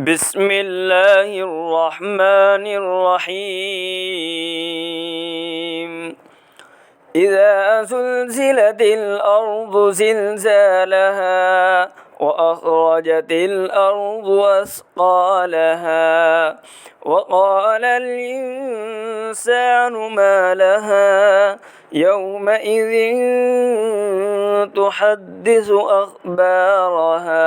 बिस्मिल्लाहिर्रहमानिर्रहीम। इज़ा ज़ुल्ज़िलतिल अर्ज़ु ज़िल्ज़ालहा व अख़रजतिल अर्ज़ु अस्क़ालहा व क़ालल इंसानु मा लहा यौमइज़िन तुहद्दिसु अख़बारहा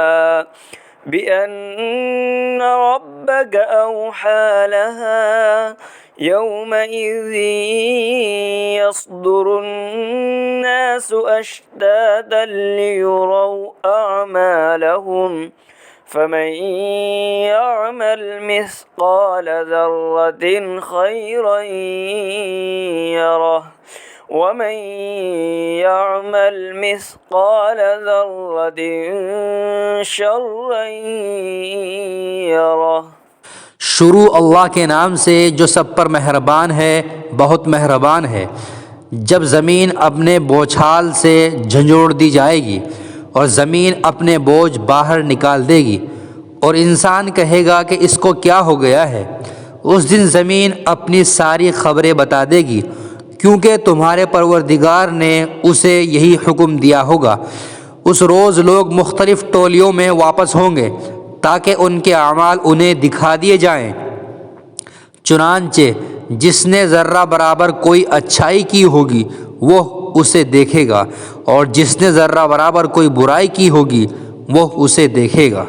बिअन्न रब्बक औहा लहा यौमइज़िन यस्दुरुन्नासु अश्तातन लियुरौ अअमालहुम फमन यअमल मिस्क़ाल ज़र्रतिन खैरन यरह वमन यअमल मिस्क़ाल ज़र्रतिन शर्रन यरह। शुरू अल्लाह के नाम से जो सब पर मेहरबान है, बहुत मेहरबान है। जब ज़मीन अपने बोझाल से झंझोड़ दी जाएगी और ज़मीन अपने बोझ बाहर निकाल देगी और इंसान कहेगा कि इसको क्या हो गया है, उस दिन ज़मीन अपनी सारी ख़बरें बता देगी, क्योंकि तुम्हारे परवरदिगार ने उसे यही हुक्म दिया होगा। उस रोज़ लोग मुख्तलिफ़ टोलियों में वापस होंगे ताकि उनके अमाल उन्हें दिखा दिए जाएं। चुनांचे जिसने ज़र्रा बराबर कोई अच्छाई की होगी वो उसे देखेगा और जिसने ज़र्रा बराबर कोई बुराई की होगी वो उसे देखेगा।